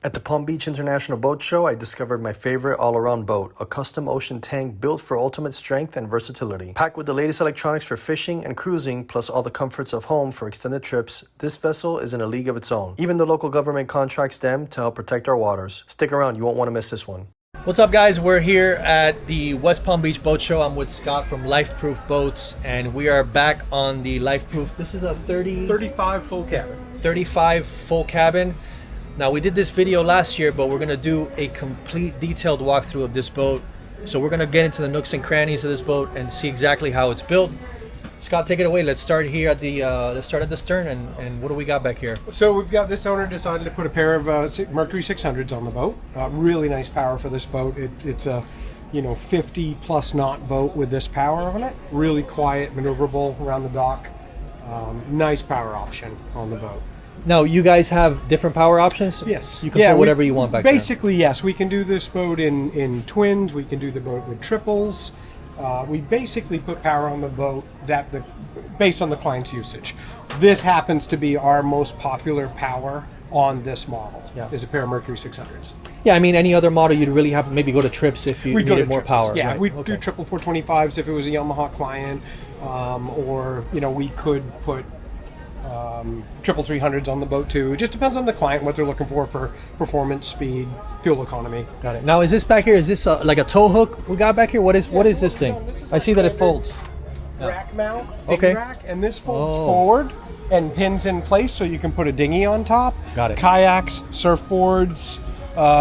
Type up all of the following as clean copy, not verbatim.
At the Palm Beach International Boat Show, I discovered my favorite all-around boat, a custom ocean tank built for ultimate strength and versatility. Packed with the latest electronics for fishing and cruising, plus all the comforts of home for extended trips, this vessel is in a league of its own. Even the local government contracts them to help protect our waters. Stick around, you won't want to miss this one. What's up, guys? We're here at the West Palm Beach Boat Show. I'm with Scott from Lifeproof Boats, and we are back on the Lifeproof. This is a 35 full cabin. 35 full cabin. Now, we did this video last year, but we're gonna do a complete detailed walkthrough of this boat. So we're gonna get into the nooks and crannies of this boat and see exactly how it's built. Scott, take it away. Let's start here at the stern, and what do we got back here? So we've got, this owner decided to put a pair of Mercury 600s on the boat. Really nice power for this boat. It's a 50 plus knot boat with this power on it. Really quiet, maneuverable around the dock. Nice power option on the boat. Now, you guys have different power options? Yes. You can put whatever you want back there. Basically, yes. We can do this boat in twins. We can do the boat with triples. We basically put power on the boat based on the client's usage. This happens to be our most popular power on this model. Yeah. Is a pair of Mercury 600s. Yeah, I mean, any other model you'd really have maybe go to trips if you needed more power. Yeah, right? we'd do triple 425s if it was a Yamaha client, or we could put triple 300s on the boat too. It just depends on the client, what they're looking for performance, speed, fuel economy. Got it. Now, is this back here? Is this like a tow hook we got back here? What is this thing? I see that it folds. Rack mount, Okay. dinghy rack, and this folds forward and pins in place so you can put a dinghy on top. Got it. Kayaks, surfboards,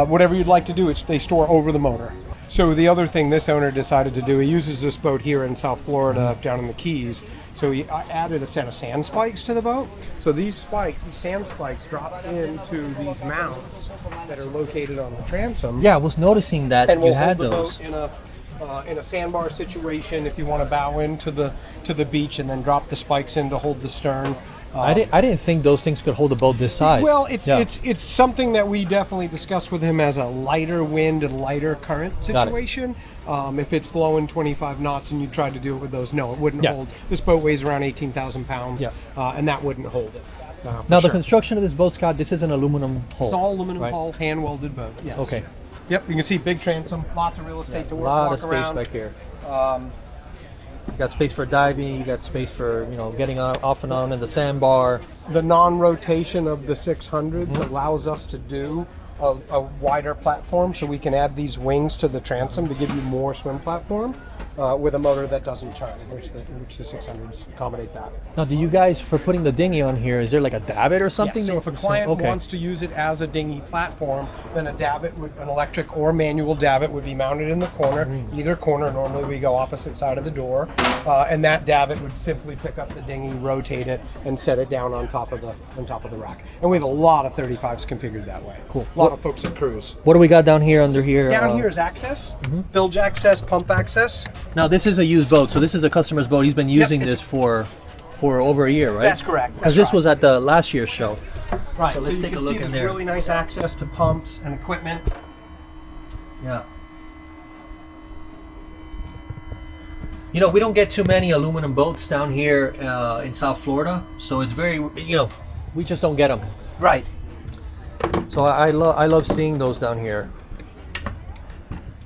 whatever you'd like to do, they store over the motor. So the other thing this owner decided to do, he uses this boat here in South Florida, down in the Keys. So he added a set of sand spikes to the boat. So these sand spikes, drop into these mounts that are located on the transom. Yeah, I was noticing that And you we'll had hold the those. boat in a sandbar situation if you want to bow into the beach and then drop the spikes in to hold the stern. I didn't think those things could hold a boat this size. Well, it's something that we definitely discussed with him as a lighter wind and lighter current situation. If it's blowing 25 knots and you tried to do it with those, no, it wouldn't hold. This boat weighs around 18,000 pounds, and that wouldn't hold it. Now, the construction of this boat, Scott, this is an aluminum hull. It's all aluminum right? hull, hand-welded boat. Yes. Okay. Yep, you can see big transom, lots of real estate to A walk lot of space around. back here. You got space for diving. You got space for getting off and on in the sandbar. The non-rotation of the 600s allows us to do a wider platform, so we can add these wings to the transom to give you more swim platform with a motor that doesn't turn, which the 600s accommodate that. Now, do you guys, for putting the dinghy on here, is there like a davit or something? Yes, so if a client wants to use it as a dinghy platform, then an electric or manual davit would be mounted in the corner, either corner. Normally we go opposite side of the door, and that davit would simply pick up the dinghy, rotate it, and set it down on top of the rack. And we have a lot of 35s configured that way. Cool. A lot of folks that cruise. What do we got down here under here? Down here is access, bilge access, pump access. Now, this is a used boat, so this is a customer's boat. He's been using this for over a year, right? That's correct. Because this was at the last year's show. Right. So let's take a look in there. Really nice access to pumps and equipment. Yeah. We don't get too many aluminum boats down here in South Florida, so it's very, we just don't get them. Right. So I love seeing those down here.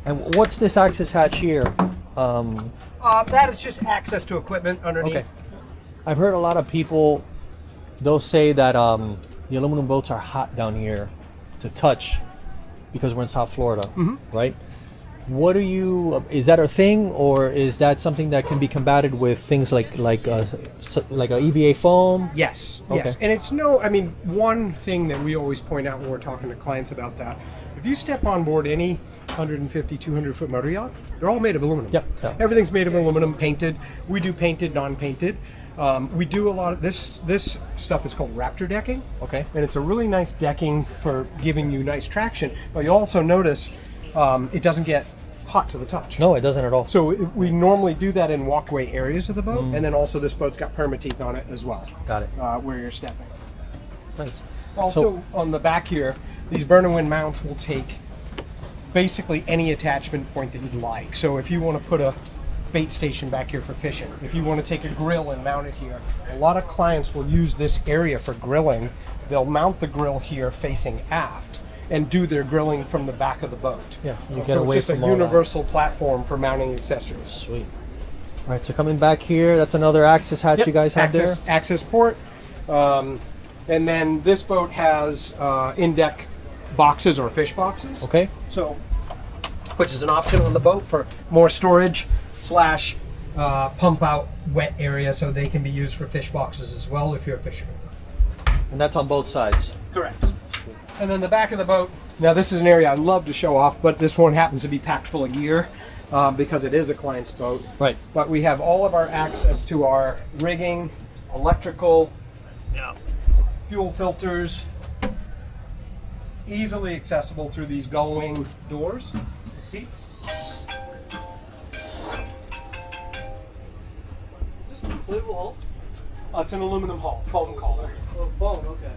And what's this access hatch here? That is just access to equipment underneath. Okay. I've heard a lot of people, they'll say that the aluminum boats are hot down here to touch because we're in South Florida, right? Is that a thing, or is that something that can be combated with things like a EVA foam? Yes, Okay. yes. And it's one thing that we always point out when we're talking to clients about that, if you step on board any 150, 200 foot motor yacht, they're all made of aluminum. Yep. Everything's made of aluminum, painted. We do painted, non-painted. We do a lot of this stuff is called Raptor decking. Okay. And it's a really nice decking for giving you nice traction. But you also notice it doesn't get hot to the touch. No, it doesn't at all. So we normally do that in walkway areas of the boat, and then also this boat's got permateeth on it as well. Got it. Where you're stepping. Nice. Also on the back here, these burn and wind mounts will take basically any attachment point that you'd like. So if you want to put a bait station back here for fishing, if you want to take a grill and mount it here, a lot of clients will use this area for grilling. They'll mount the grill here facing aft, and do their grilling from the back of the boat. Yeah, you get So away it's just from a all that. universal platform for mounting accessories. Sweet. All right, so coming back here, that's another access hatch Yep, you guys have access port. And then this boat has in-deck boxes or fish boxes. there. Okay. So, which is an option on the boat for more storage slash pump out wet area, so they can be used for fish boxes as well if you're a fisherman. And that's on both sides. Correct. And then the back of the boat, now this is an area I love to show off, but this one happens to be packed full of gear because it is a client's boat. Right. But we have all of our access to our rigging, electrical, fuel filters, easily accessible through these gull-wing doors, seats. Is this an inflatable hull? It's an aluminum hull, foam collar. Oh, phone, okay.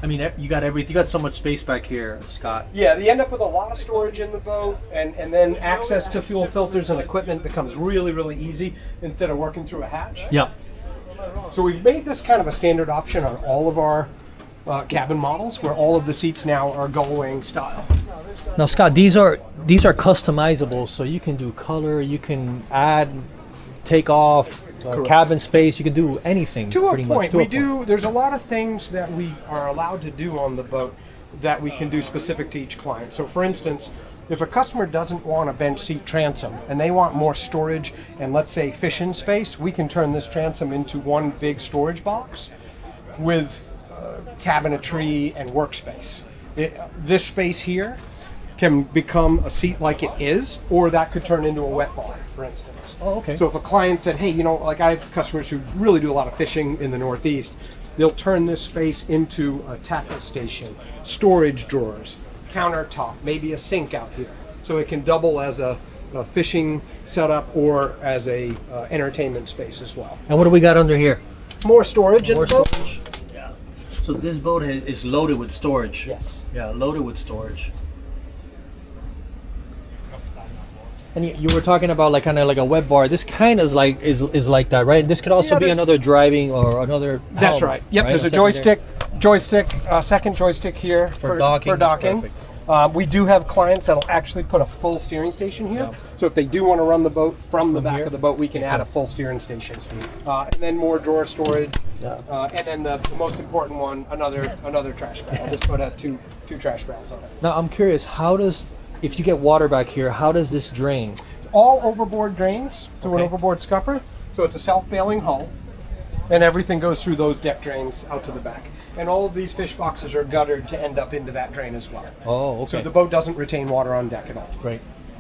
I mean, you got everything. You got so much space back here, Scott. Yeah, you end up with a lot of storage in the boat, and then access to fuel filters and equipment becomes really, really easy instead of working through a hatch. Yeah. So we've made this kind of a standard option on all of our cabin models, where all of the seats now are gull-wing style. Now, Scott, these are customizable, so you can do color, you can add, take off, cabin space. You can do anything. To a pretty point, much. there's a lot of things that we are allowed to do on the boat that we can do specific to each client. So for instance, if a customer doesn't want a bench seat transom and they want more storage and, let's say, fishing space, we can turn this transom into one big storage box with cabinetry and workspace. This space here can become a seat like it is, or that could turn into a wet bar, for instance. Oh, okay. So if a client said, hey, like I have customers who really do a lot of fishing in the Northeast, they'll turn this space into a tackle station, storage drawers, countertop, maybe a sink out here. So it can double as a fishing setup or as a entertainment space as well. And what do we got under here? More storage in More the boat. storage. Yeah. So this boat is loaded with storage. Yes. Yeah, loaded with storage. And you were talking about like kind of like a wet bar. This kind of is like that, right? This could also Yeah, be there's- another driving or another. That's helm, right. Yep. right? There's a second joystick here For docking, For that's docking. perfect. We do have clients that'll actually put a full steering station here. Yeah. So if they do want to run the boat from the back here? of the boat, we can add a full steering station. And then more drawer storage. Yeah. And then the most important one, another trash barrel. This boat has two trash barrels on it. Now I'm curious, if you get water back here, how does this drain? All overboard drains through an Okay. overboard scupper. So it's a self-bailing hull, and everything goes through those deck drains out to the back. And all of these fish boxes are guttered to end up into that drain as well. Oh, okay. So the boat doesn't retain water on deck at all. Great.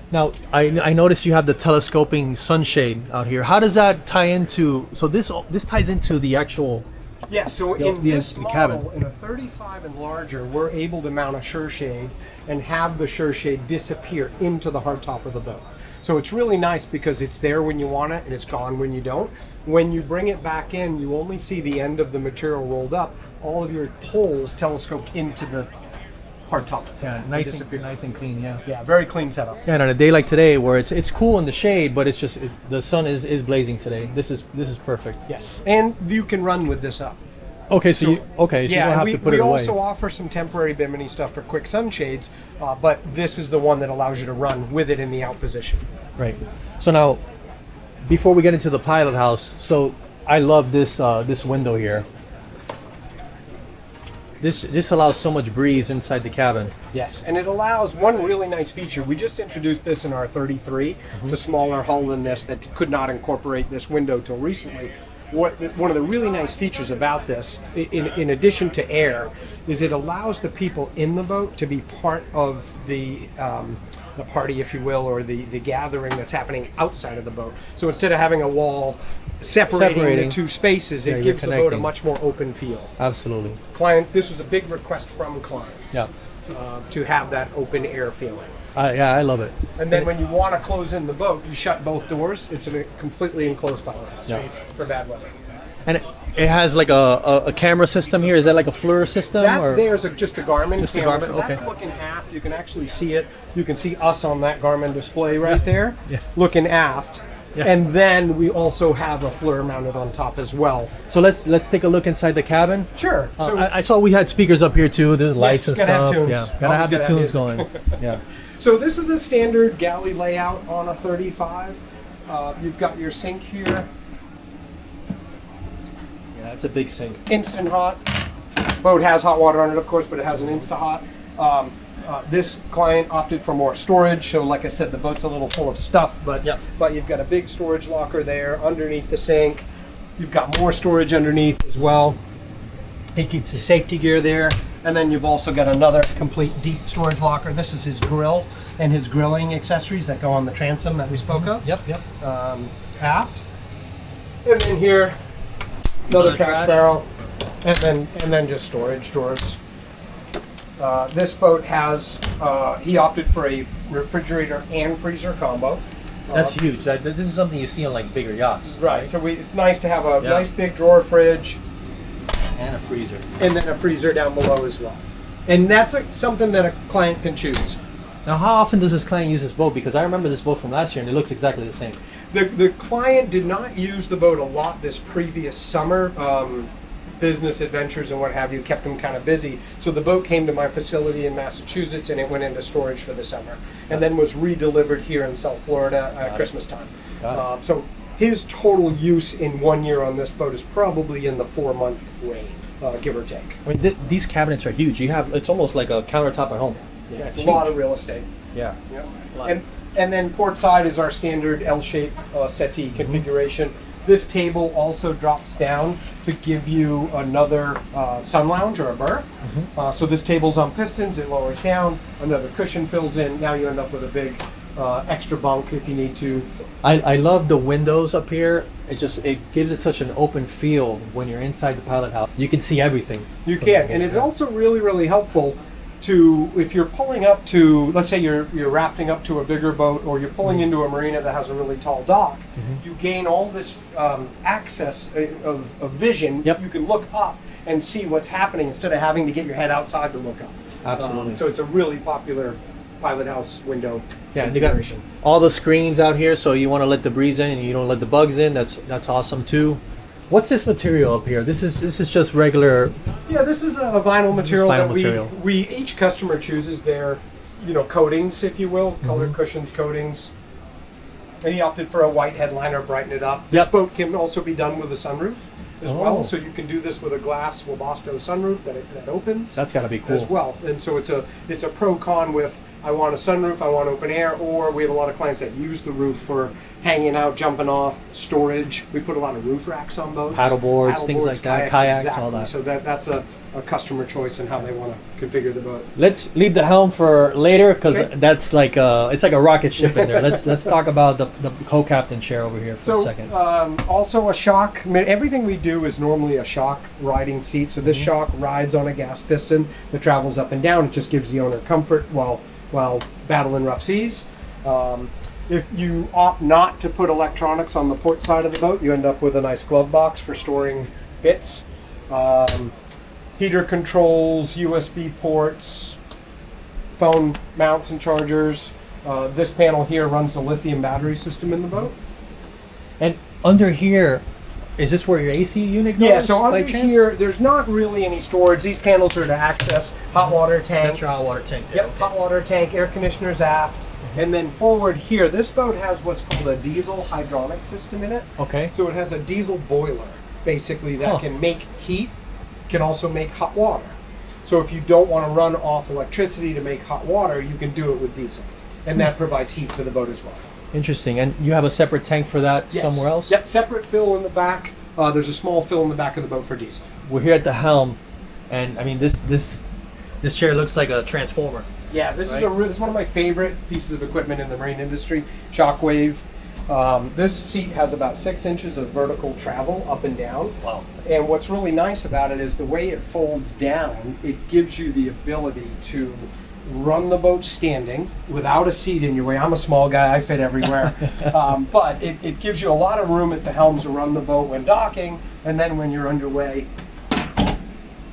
Now I noticed you have the telescoping sunshade out here. How does that tie into? So this ties into the actual. Yeah, so The- in the- this the model, cabin. in a 35 and larger, we're able to mount a sure shade and have the sure shade disappear into the hardtop of the boat. So it's really nice because it's there when you want it and it's gone when you don't. When you bring it back in, you only see the end of the material rolled up. All of your holes telescope into the hardtop itself. Yeah, They disappear. nice and clean. Yeah. Yeah, very clean setup. Yeah, and on a day like today, where it's cool in the shade, but it's just the sun is blazing today. This is perfect. Yes, and you can run with this up. Okay, so you don't have we, to put we it away. also offer some temporary bimini stuff for quick sunshades, but this is the one that allows you to run with it in the out position. Right. So now, before we get into the pilot house, so I love this this window here. This allows so much breeze inside the cabin. Yes, and it allows one really nice feature. We just introduced this in our 33. It's a smaller hull than this that could not incorporate this window till recently. One of the really nice features about this, in addition to air, is it allows the people in the boat to be part of the party, if you will, or the gathering that's happening outside of the boat. So instead of having a wall separating the two spaces, Yeah, it you're gives the boat a connecting. much more open feel. Absolutely. This was a big request from clients. Yeah. To have that open air feeling. Yeah, I love it. And then when you want to close in the boat, you shut both doors. It's a completely enclosed pilot house for bad weather. And it has like a camera system here. Is that like a FLIR system? That there's just a Garmin Just a camera. Garmin, So that's okay. looking aft. You can actually see it. You can see us on that Garmin display right there, Yeah. looking aft. Yeah. And then we also have a FLIR mounted on top as well. So let's take a look inside the cabin. Sure. So I saw we had speakers up here too, the lights and gotta have stuff. tunes. Yeah, gotta have the Always gotta tunes have going. Yeah. So this is a standard galley layout on a 35. You've got your sink here, Yeah, it's a big sink. instant hot. Boat has hot water on it, of course, but it has an Insta Hot. This client opted for more storage, so like I said, the boat's a little full of stuff, but Yep. but you've got a big storage locker there underneath the sink. You've got more storage underneath as well. He keeps his safety gear there, and then you've also got another complete deep storage locker. This is his grill and his grilling accessories that go on the transom that we spoke of. Yep. Aft, and then here another trash barrel, and then just storage drawers. This boat has he opted for a refrigerator and freezer combo. That's huge. This is something you see on like bigger yachts. Right. So it's nice to have a Yeah. nice big drawer fridge And a freezer. and then a freezer down below as well. And that's something that a client can choose. Now, how often does this client use this boat? Because I remember this boat from last year, and it looks exactly the same. The client did not use the boat a lot this previous summer. Business adventures and what have you kept him kind of busy. So the boat came to my facility in Massachusetts and it went into storage for the summer and then was redelivered here in South Florida at Christmas time. So his total use in 1 year on this boat is probably in the 4-month range, give or take. I mean, these cabinets are huge. It's almost like a countertop at home. Yeah, it's a huge. lot of real estate. Yeah. Yeah. And then port side is our standard L-shaped settee configuration. This table also drops down to give you another sun lounge or a berth. So this table's on pistons, it lowers down, another cushion fills in, now you end up with a big extra bunk if you need to. I love the windows up here. It gives it such an open feel when you're inside the pilot house. You can see everything. You can, and it's also really, really helpful to, if you're pulling up to, let's say you're rafting up to a bigger boat or you're pulling into a marina that has a really tall dock, you gain all this access of vision. Yep. You can look up and see what's happening instead of having to get your head outside to look up. Absolutely. So it's a really popular pilot house window Yeah, and you got configuration. all the screens out here, so you want to let the breeze in and you don't let the bugs in. That's awesome too. What's this material up here? This is just regular. Yeah, this is a vinyl material vinyl that material. we each customer chooses their, coatings, if you will, colored cushions, coatings. And he opted for a white headliner, brighten it up. This Yep. boat can also be done with a sunroof as Oh. well, so you can do this with a glass Webasto sunroof that opens. That's got to be cool. As well, and so it's a pro con with I want a sunroof, I want open air, or we have a lot of clients that use the roof for hanging out, jumping off, storage. We put a lot of roof racks on boats, Paddle boards, things like that, kayaks, exactly. all that. So that's a customer choice in how they want to configure the boat. Let's leave the helm for later because Okay. that's like it's like a rocket ship in there. Let's talk about the co-captain chair over here for So a second. also a shock. Everything we do is normally a shock riding seat. So this shock rides on a gas piston that travels up and down. It just gives the owner comfort while battling rough seas. If you opt not to put electronics on the port side of the boat, you end up with a nice glove box for storing bits. Heater controls, USB ports, phone mounts and chargers. This panel here runs the lithium battery system in the boat. And under here, is this where your AC unit goes? Yeah, so by under chance? here, there's not really any storage. These panels are to access hot water tank. That's your hot water tank. there, Yep, okay. hot water tank, air conditioners aft. And then forward here, this boat has what's called a diesel hydronic system in it. Okay. So it has a diesel boiler, basically, that Huh. can make heat, can also make hot water. So if you don't want to run off electricity to make hot water, you can do it with diesel. And that provides heat to the boat as well. Interesting. And you have a separate tank for that Yes. somewhere else? Yep, separate fill in the back. There's a small fill in the back of the boat for diesel. We're here at the helm, and I mean this chair looks like a transformer. Yeah, this Right. this is one of my favorite pieces of equipment in the marine industry. Shockwave. This seat has about 6 inches of vertical travel up and down. Wow. And what's really nice about it is the way it folds down, it gives you the ability to run the boat standing without a seat in your way. I'm a small guy, I fit everywhere. But it gives you a lot of room at the helm to run the boat when docking, and then when you're underway,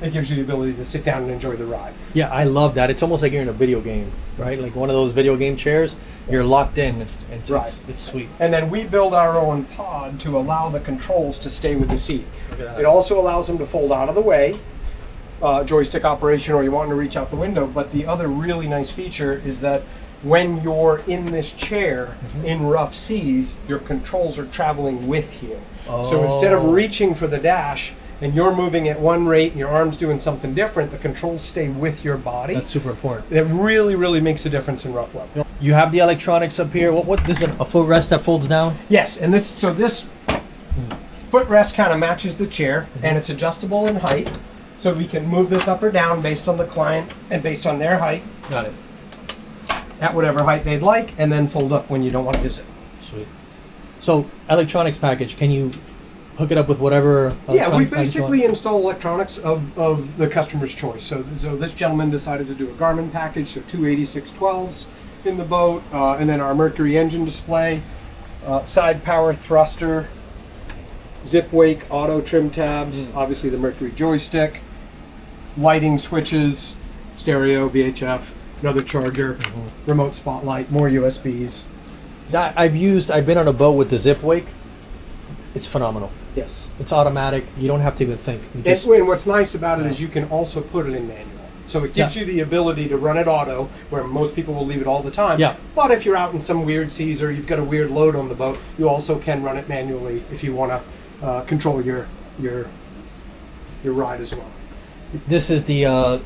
it gives you the ability to sit down and enjoy the ride. Yeah, I love that. It's almost like you're in a video game, right? Like one of those video game chairs. You're locked in, and it's sweet. And then we build our own pod to allow the controls to stay with the seat. Look at that. It also allows them to fold out of the way, joystick operation, or you want to reach out the window. But the other really nice feature is that when you're in this chair in rough seas, your controls are traveling with you. So instead of reaching for the dash and you're moving at one rate and your arm's doing something different, the controls stay with your body. That's super important. It really, really makes a difference in rough weather. You have the electronics up here. What this is a footrest that folds down? Yes, and this footrest kind of matches the chair, and it's adjustable in height. So we can move this up or down based on the client and based on their height. Got it. At whatever height they'd like, and then fold up when you don't want to use it. Sweet. So electronics package, can you hook it up with whatever? Yeah, we electronics package you basically want? install electronics of the customer's choice. So this gentleman decided to do a Garmin package, so two 8612s in the boat, and then our Mercury engine display, side power thruster, zip wake, auto trim tabs, obviously the Mercury joystick, lighting switches, stereo, VHF, another charger, remote spotlight, more USBs. That I've been on a boat with the zip wake. It's phenomenal. Yes. It's automatic. You don't have to even think. You just, And what's nice about it is you can also put it in manual. So it gives you the ability to run it auto, where most people will leave it all the time. Yeah. But if you're out in some weird seas or you've got a weird load on the boat, you also can run it manually if you want to control your ride as well. this is the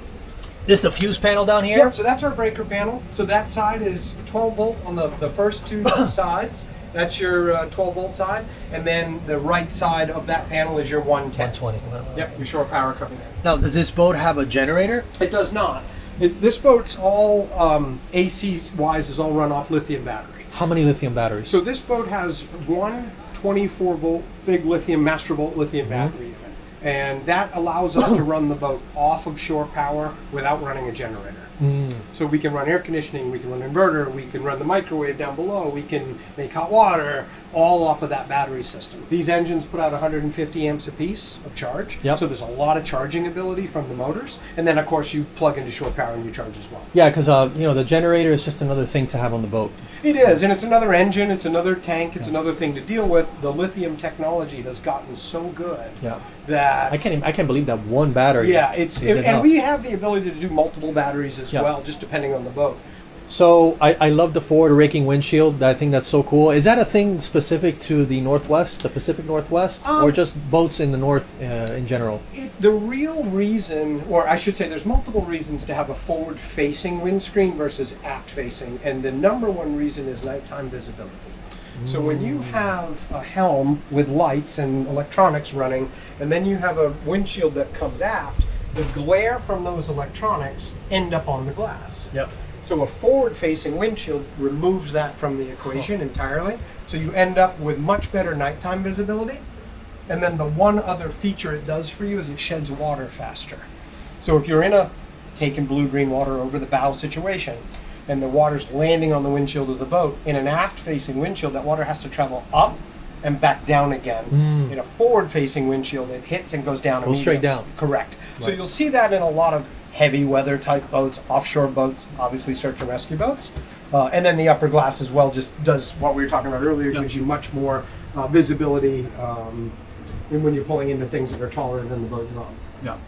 fuse panel down here. Yep, so that's our breaker panel. So that side is 12 volt on the first two sides. That's your 12 volt side. And then the right side of that panel is your 110. 120. Yep, your shore power coming in. Now, does this boat have a generator? It does not. This boat's all, AC-wise, is all run off lithium battery. How many lithium batteries? So this boat has one 24 volt big lithium, master volt lithium battery in it. And that allows us to run the boat off of shore power without running a generator. So we can run air conditioning, we can run inverter, we can run the microwave down below, we can make hot water, all off of that battery system. These engines put out 150 amps apiece of charge, so there's a lot of charging ability from the motors. And then of course you plug into shore power and you charge as well. Yeah, because the generator is just another thing to have on the boat. It is, and it's another engine, it's another tank, it's another thing to deal with. The lithium technology has gotten so good that I can't believe that one battery. Yeah, is and enough. we have the ability to do multiple batteries as well, just depending on the boat. So I love the forward raking windshield. I think that's so cool. Is that a thing specific to the Northwest, the Pacific Northwest, or just boats in the North in general? The real reason, or I should say there's multiple reasons to have a forward-facing windscreen versus aft-facing, and the number one reason is nighttime visibility. So when you have a helm with lights and electronics running, and then you have a windshield that comes aft, the glare from those electronics end up on the glass. Yep. So a forward-facing windshield removes that from the equation entirely. So you end up with much better nighttime visibility. And then the one other feature it does for you is it sheds water faster. So if you're in a taking blue-green water over the bow situation, and the water's landing on the windshield of the boat, in an aft-facing windshield, that water has to travel up and back down again. In a forward-facing windshield, it hits and goes down immediately. straight down. Correct. So you'll see that in a lot of heavy weather type boats, offshore boats, obviously search and rescue boats. And then the upper glass as well just does what we were talking about earlier, gives you much more visibility when you're pulling into things that are taller than the boat you're on. Yeah.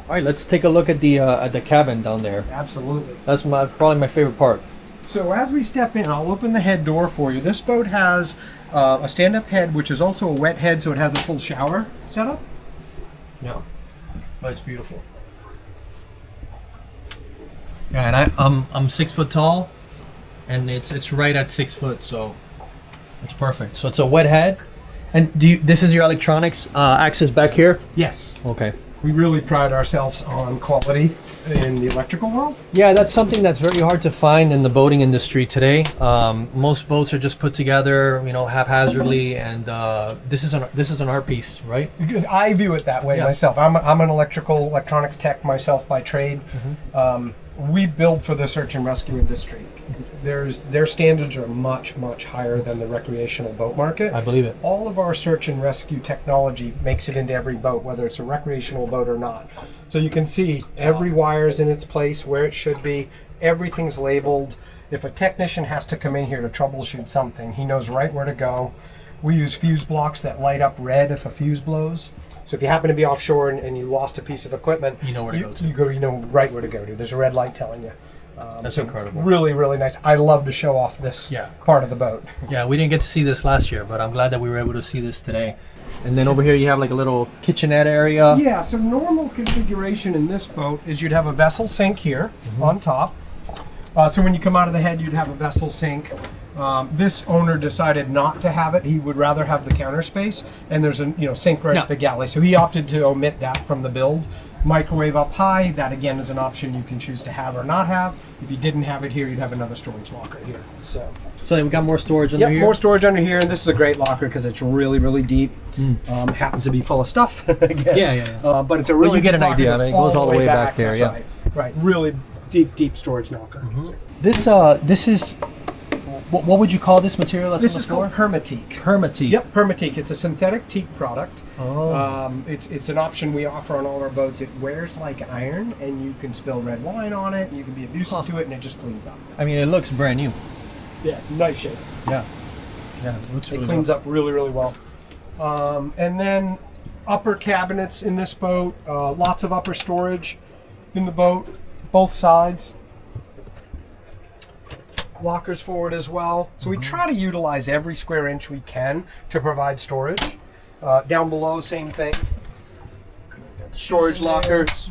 All right, let's take a look at the cabin down there. Absolutely. That's probably my favorite part. So as we step in, I'll open the head door for you. This boat has a stand-up head, which is also a wet head, so it has a full shower setup. Yeah, but it's beautiful. Yeah, and I'm 6 foot tall, and it's right at 6 foot, so it's perfect. So it's a wet head, and this is your electronics access back here? Yes. Okay. We really pride ourselves on quality in the electrical world. Yeah, that's something that's very hard to find in the boating industry today. Most boats are just put together, haphazardly, and this is an art piece, right? I view it that way myself. I'm an electronics tech myself by trade. we build for the search and rescue industry. Their standards are much, much higher than the recreational boat market. I believe it. All of our search and rescue technology makes it into every boat, whether it's a recreational boat or not. So you can see every wire's in its place where it should be. Everything's labeled. If a technician has to come in here to troubleshoot something, he knows right where to go. We use fuse blocks that light up red if a fuse blows. So if you happen to be offshore and you lost a piece of equipment, You know where to go to. You know right where to go to. There's a red light telling you. That's incredible. Really, really nice. I love to show off this part of the boat. Yeah, we didn't get to see this last year, but I'm glad that we were able to see this today. And then over here you have like a little kitchenette area. Yeah, so normal configuration in this boat is you'd have a vessel sink here on top. So when you come out of the head, you'd have a vessel sink. This owner decided not to have it. He would rather have the counter space, and there's a sink right at the galley. So he opted to omit that from the build. Microwave up high, that again is an option you can choose to have or not have. If you didn't have it here, you'd have another storage locker here. So then we got more storage under here. more storage under here, and this is a great locker because it's really, really deep. Happens to be full of stuff. Again. Yeah. But it's a really you get deep an idea. locker I mean, it goes all the way back there. That's Yeah. Right. Really deep storage locker. This is what would you call this material that's This on the is floor? called Permateak. Permateak. Yep, Permateak. It's a synthetic teak product. Oh. It's an option we offer on all our boats. It wears like iron, and you can spill red wine on it, and you can be abusive to it, and it just cleans up. I mean, it looks brand new. Yeah, it's nice shape. Yeah. Yeah, it looks really It cleans up really, really well. And then upper cabinets in this boat. Lots of upper storage in the boat, both sides. Lockers forward as well. So we try to utilize every square inch we can to provide storage. Down below, same thing. Storage lockers.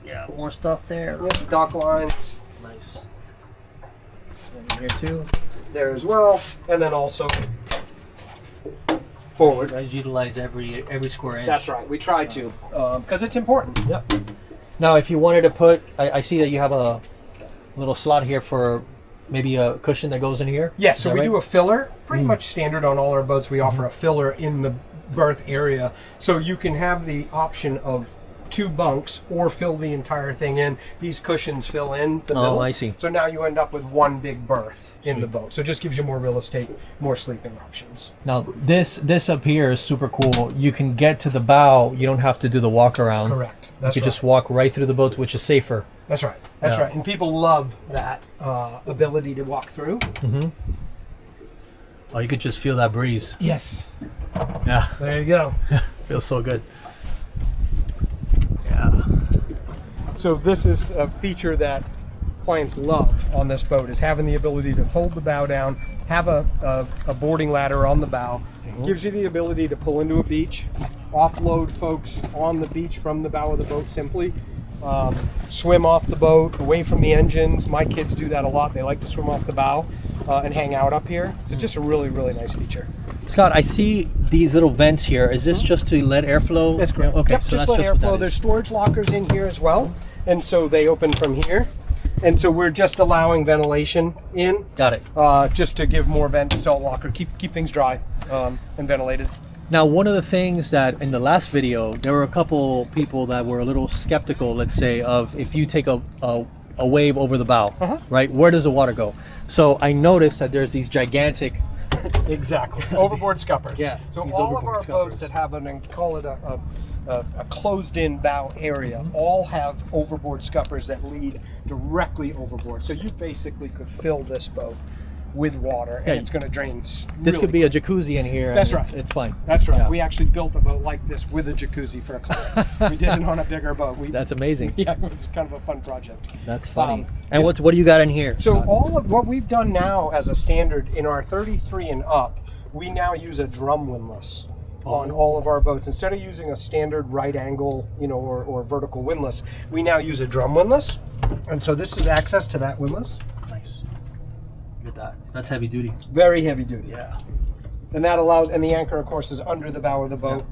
Yeah, more stuff there. Yep, dock lines Nice. And here too. there as well. And then also forward. You guys utilize every square inch. That's right. We try to because it's important. Yep. Now, if you wanted to put, I see that you have a little slot here for maybe a cushion that goes in here. Yes, Is so that we right? do a filler. Pretty much standard on all our boats. We offer a filler in the berth area, so you can have the option of 2 bunks or fill the entire thing in. These cushions fill in the middle. Oh, I see. So now you end up with one big berth in the boat. So it just gives you more real estate, more sleeping options. Now, this up here is super cool. You can get to the bow. You don't have to do the walk around. Correct. You That's could right. just walk right through the boat, which is safer. That's right. That's Yeah. right. And people love that ability to walk through. Oh, you could just feel that breeze. Yes. Yeah, There you go. feels so good. Yeah. So this is a feature that clients love on this boat, is having the ability to fold the bow down, have a boarding ladder on the bow. Gives you the ability to pull into a beach, offload folks on the beach from the bow of the boat simply. Swim off the boat, away from the engines. My kids do that a lot. They like to swim off the bow and hang out up here. So just a really, really nice feature. Scott, I see these little vents here. Is this just to let airflow? That's correct. Okay, Yep, so just that's let just what airflow. that There's is. storage lockers in here as well, and so they open from here. And so we're just allowing ventilation in, Got it. just to give more vent to salt locker, keep things dry and ventilated. Now, one of the things that in the last video, there were a couple people that were a little skeptical, let's say, of if you take a wave over the bow, right? Where does the water go? So I noticed that there's these gigantic. Exactly. Overboard scuppers. Yeah, So these all of overboard our scuppers. boats that have call it a closed-in bow area all have overboard scuppers that lead directly overboard. So you basically could fill this boat with water, and Yeah. it's going to drain. This could be a jacuzzi in here. and That's it's- right. It's fine. That's right. Yeah. We actually built a boat like this with a jacuzzi for a client. We did it on a bigger boat. That's amazing. Yeah, it was kind of a fun project. That's funny. Um, And what do you got in here? So Scott? all of what we've done now as a standard in our 33 and up, we now use a drum windlass on all of our boats. Instead of using a standard right angle, or vertical windlass, we now use a drum windlass. And so this is access to that windlass. Nice. Look at that. That's heavy duty. Very heavy duty. Yeah. And that allows, and the anchor, of course, is under the bow of the boat.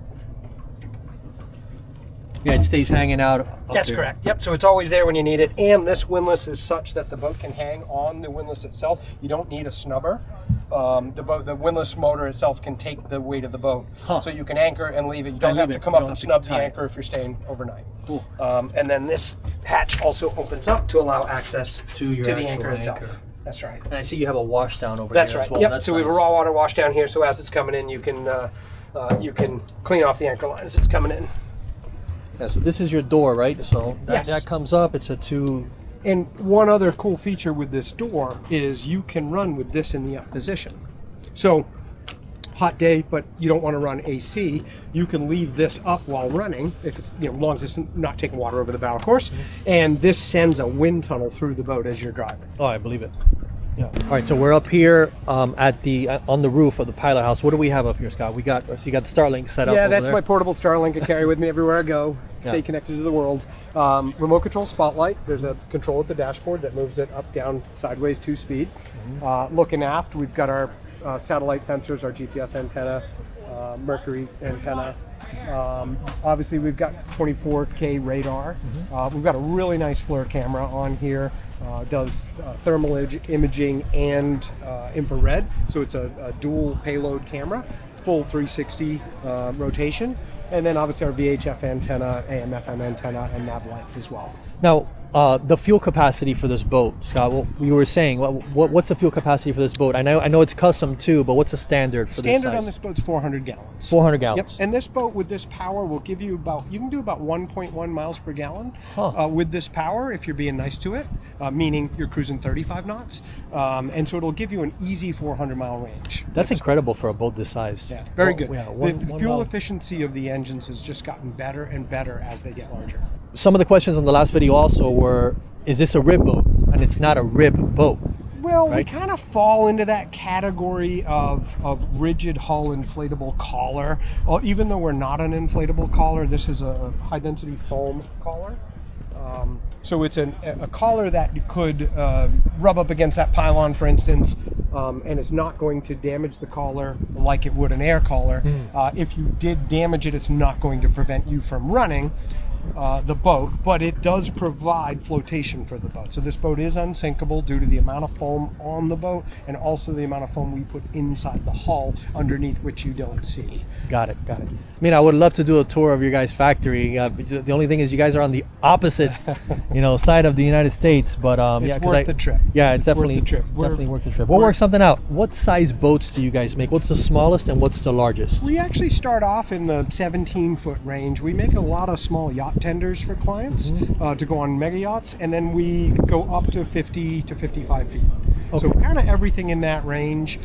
Yeah, it stays hanging out. Up That's there. correct. Yep. So it's always there when you need it. And this windlass is such that the boat can hang on the windlass itself. You don't need a snubber. The windlass motor itself can take the weight of the boat. Huh. So you can anchor and leave it. You don't And have leave to it. come You up don't and have to snub the tie it. anchor if you're staying overnight. Cool. And then this hatch also opens up to allow access To your the actual anchor itself. anchor. That's right. And I see you have a wash down over That's here right. as well. Yep. That's So we have a nice. raw water wash down here. So as it's coming in, you can clean off the anchor line as it's coming in. Yeah, so this is your door, right? So Yes. that comes up. It's a two. And one other cool feature with this door is you can run with this in the up position. So, hot day, but you don't want to run AC, you can leave this up while running, if it's, as long as it's not taking water over the bow, of course. And this sends a wind tunnel through the boat as you're driving. Oh, I believe it. Yeah. All right, so we're up here at the on the roof of the pilot house. What do we have up here, Scott? You got the Starlink set up. Yeah, over that's there. my portable Starlink I carry with me everywhere I go. Stay Yeah. connected to the world. Remote control spotlight. There's a control at the dashboard that moves it up, down, sideways, 2-speed. Looking aft, we've got our satellite sensors, our GPS antenna, Mercury antenna. Obviously, we've got 24K radar. We've got a really nice FLIR camera on here. Does thermal imaging and infrared. So it's a dual payload camera, full 360 rotation. And then obviously our VHF antenna, AM/FM antenna, and nav lights as well. Now, the fuel capacity for this boat, Scott. What you were saying? What's the fuel capacity for this boat? I know it's custom too, but what's the standard for this Standard size? on this boat's 400 gallons. 400 Yep. gallons. And this boat with this power will give you you can do about 1.1 miles per gallon Huh. with this power if you're being nice to it, meaning you're cruising 35 knots. And so it'll give you an easy 400-mile range. That's incredible for a boat this size. Yeah, very Well, good. yeah, The one fuel mile. efficiency of the engines has just gotten better and better as they get larger. Some of the questions on the last video also were, is this a rib boat? And it's not a rib boat. Well, we Right. kind of fall into that category of rigid hull inflatable collar. Well, even though we're not an inflatable collar, this is a high density foam collar. So it's a collar that you could rub up against that pylon, for instance, and it's not going to damage the collar like it would an air collar. If you did damage it, it's not going to prevent you from running the boat, but it does provide flotation for the boat. So this boat is unsinkable due to the amount of foam on the boat and also the amount of foam we put inside the hull underneath, which you don't see. Got it. I mean, I would love to do a tour of your guys' factory. The only thing is you guys are on the opposite, side of the United States. But It's yeah, 'cause worth the trip. Yeah, it's It's worth definitely the trip. Definitely worth the trip. We'll work something out. What size boats do you guys make? What's the smallest and what's the largest? We actually start off in the 17-foot range. We make a lot of small yacht tenders for clients to go on mega yachts, and then we go up to 50 to 55 feet. So Okay. kind of everything in that range,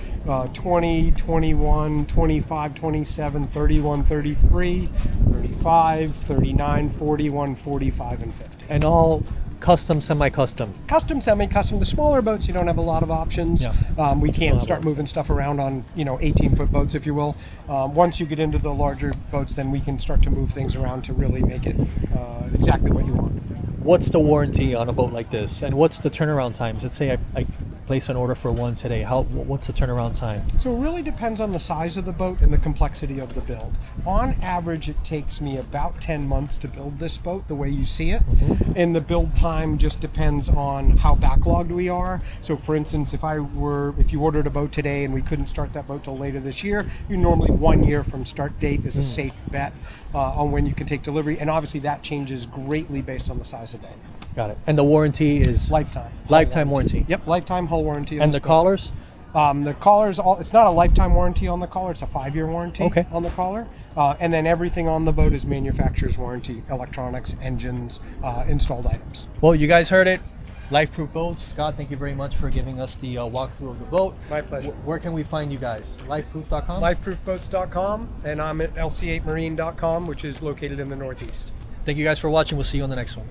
20, 21, 25, 27, 31, 33, 35, 39, 41, 45, and 50. And all custom, semi-custom. Custom, semi-custom. The smaller boats, you don't have a lot of options. Yeah. We can't have start those. moving stuff around on 18-foot boats, if you will. Once you get into the larger boats, then we can start to move things around to really make it exactly what you want. What's the warranty on a boat like this? And what's the turnaround times? Let's say I place an order for one today. What's the turnaround time? So it really depends on the size of the boat and the complexity of the build. On average, it takes me about 10 months to build this boat the way you see it. And the build time just depends on how backlogged we are. So for instance, if you ordered a boat today and we couldn't start that boat till later this year, you normally 1 year from start date is a safe bet on when you can take delivery. And obviously that changes greatly based on the size of boat. Got it. And the warranty is Lifetime. Lifetime warranty. Yep, lifetime hull warranty. on And this the boat. collars? The collar's it's not a lifetime warranty on the collar, it's a 5-year warranty Okay. on the collar. And then everything on the boat is manufacturer's warranty, electronics, engines, installed items. Well, you guys heard it. Life-proof boats. Scott, thank you very much for giving us the walkthrough of the boat. My pleasure. Where can we find you guys? Lifeproof.com? Lifeproofboats.com, and I'm at lc8marine.com, which is located in the Northeast. Thank you guys for watching. We'll see you on the next one.